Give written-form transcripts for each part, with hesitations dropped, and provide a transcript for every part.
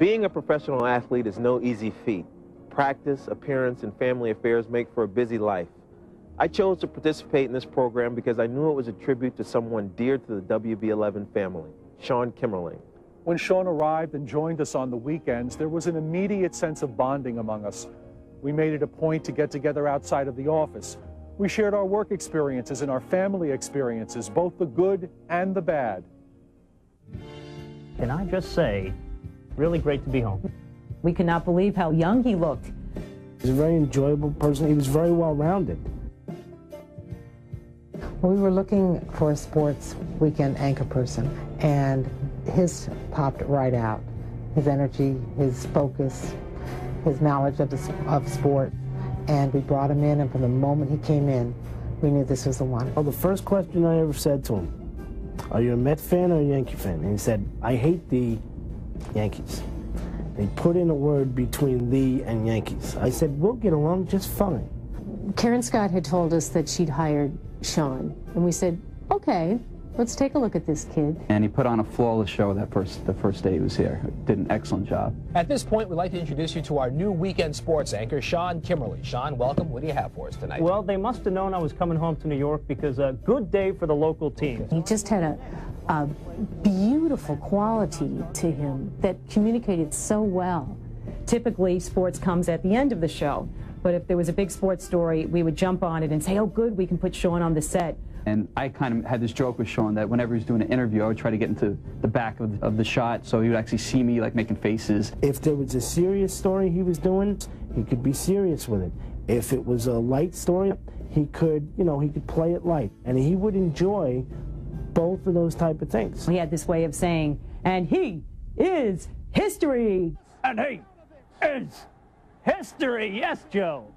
Being a professional athlete is no easy feat. Practice, appearance, and family affairs make for a busy life. I chose to participate in this program because I knew it was a tribute to someone dear to the WB11 family, Sean Kimerling. When Sean arrived and joined us on the weekends, there was an immediate sense of bonding among us. We made it a point to get together outside of the office. We shared our work experiences and our family experiences, both the good and the bad. Can I just say, really great to be home. We could not believe how young he looked. He's a very enjoyable person. He was very well-rounded. We were looking for a sports weekend anchor person, and his popped right out. His energy, his focus, his knowledge of sport, and we brought him in, and from the moment he came in, we knew this was the one. Well, the first question I ever said to him, are you a Met fan or a Yankee fan? And he said, I hate the Yankees. They put in a word between the and Yankees. I said, we'll get along just fine. Karen Scott had told us that she'd hired Sean, and we said, okay, let's take a look at this kid. And he put on a flawless show the first day he was here. Did an excellent job. At this point, we'd like to introduce you to our new weekend sports anchor, Sean Kimerling. Sean, welcome. What do you have for us tonight? Well, they must have known I was coming home to New York because a good day for the local team. He just had a beautiful quality to him that communicated so well. Typically, sports comes at the end of the show, but if there was a big sports story, we would jump on it and say, oh, good, we can put Sean on the set. And I kind of had this joke with Sean that whenever he was doing an interview, I would try to get into the back of the shot so he would actually see me like making faces. If there was a serious story he was doing, he could be serious with it. If it was a light story, he could, he could play it light. And he would enjoy both of those type of things. He had this way of saying, and he is history. And he is history. Yes, Joe.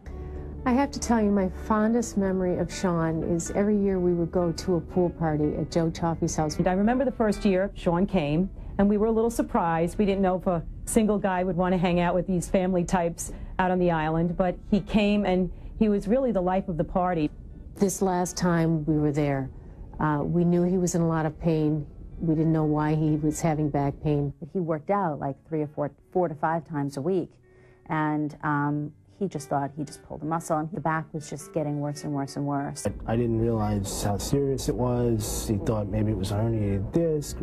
I have to tell you, my fondest memory of Sean is every year we would go to a pool party at Joe Chaffee's house. I remember the first year Sean came, and we were a little surprised. We didn't know if a single guy would want to hang out with these family types out on the island, but he came, and he was really the life of the party. This last time we were there, we knew he was in a lot of pain. We didn't know why he was having back pain. He worked out like 4 to 5 times a week, and he just thought he just pulled a muscle, and the back was just getting worse and worse and worse. I didn't realize how serious it was. He thought maybe it was a herniated disc,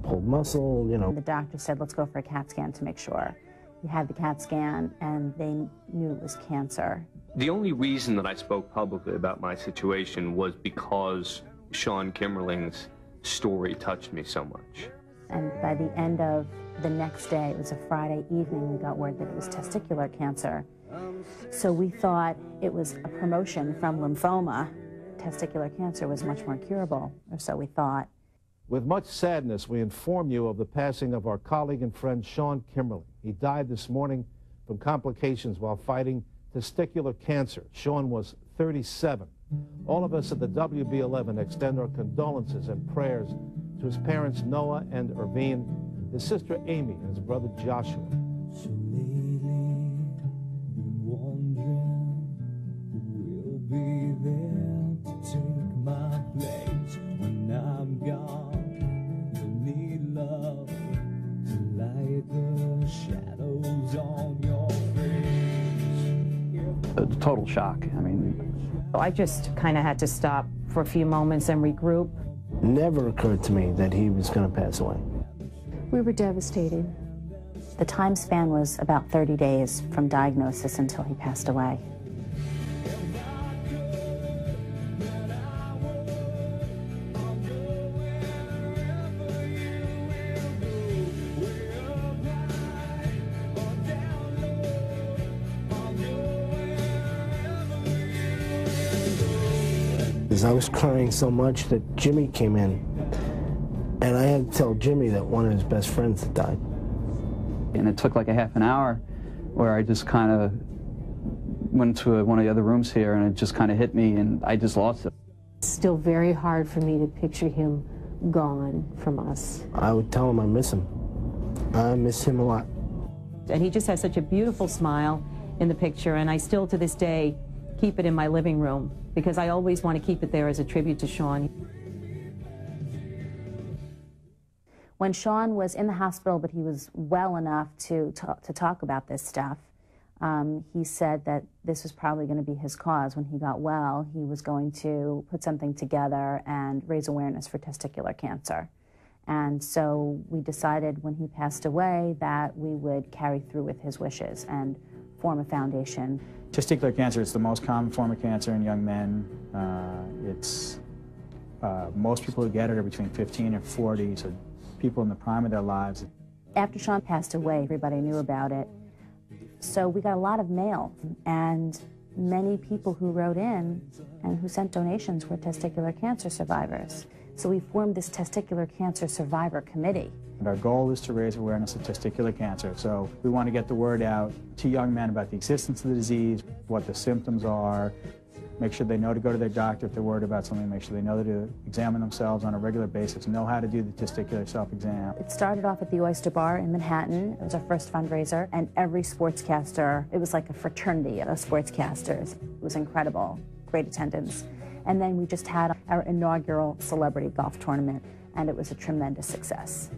pulled muscle, The doctor said, let's go for a CAT scan to make sure. He had the CAT scan, and they knew it was cancer. The only reason that I spoke publicly about my situation was because Sean Kimerling's story touched me so much. And by the end of the next day, it was a Friday evening, we got word that it was testicular cancer. So we thought it was a promotion from lymphoma. Testicular cancer was much more curable, or so we thought. With much sadness, we inform you of the passing of our colleague and friend Sean Kimerling. He died this morning from complications while fighting testicular cancer. Sean was 37. All of us at the WB11 extend our condolences and prayers to his parents Noah and Irvine, his sister Amy, and his brother Joshua. A total shock. I just kind of had to stop for a few moments and regroup. Never occurred to me that he was going to pass away. We were devastated. The time span was about 30 days from diagnosis until he passed away. I was crying so much that Jimmy came in, and I had to tell Jimmy that one of his best friends had died. And it took like a half an hour where I just kind of went to one of the other rooms here, and it just kind of hit me, and I just lost it. It's still very hard for me to picture him gone from us. I would tell him I miss him. I miss him a lot. And he just has such a beautiful smile in the picture, and I still to this day keep it in my living room because I always want to keep it there as a tribute to Sean. When Sean was in the hospital, but he was well enough to talk about this stuff, he said that this was probably going to be his cause. When he got well, he was going to put something together and raise awareness for testicular cancer. And so we decided when he passed away that we would carry through with his wishes and form a foundation. Testicular cancer is the most common form of cancer in young men. Most people who get it are between 15 and 40, so people in the prime of their lives. After Sean passed away, everybody knew about it. So we got a lot of mail, and many people who wrote in and who sent donations were testicular cancer survivors. So we formed this Testicular Cancer Survivor Committee. And our goal is to raise awareness of testicular cancer. So we want to get the word out to young men about the existence of the disease, what the symptoms are, make sure they know to go to their doctor if they're worried about something, make sure they know to examine themselves on a regular basis, know how to do the testicular self-exam. It started off at the Oyster Bar in Manhattan. It was our first fundraiser, and every sportscaster, it was like a fraternity of sportscasters. It was incredible, great attendance. And then we just had our inaugural celebrity golf tournament, and it was a tremendous success.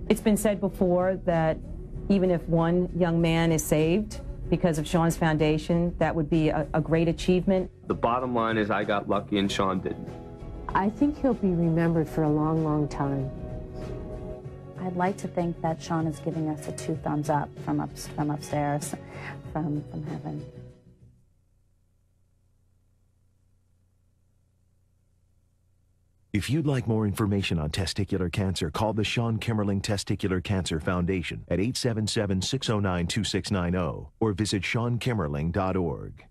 It's been said before that even if one young man is saved because of Sean's foundation, that would be a great achievement. The bottom line is I got lucky and Sean didn't. I think he'll be remembered for a long, long time. I'd like to think that Sean is giving us a 2 thumbs up from upstairs, from heaven. If you'd like more information on testicular cancer, call the Sean Kimerling Testicular Cancer Foundation at 877-609-2690 or visit SeanKimerling.org.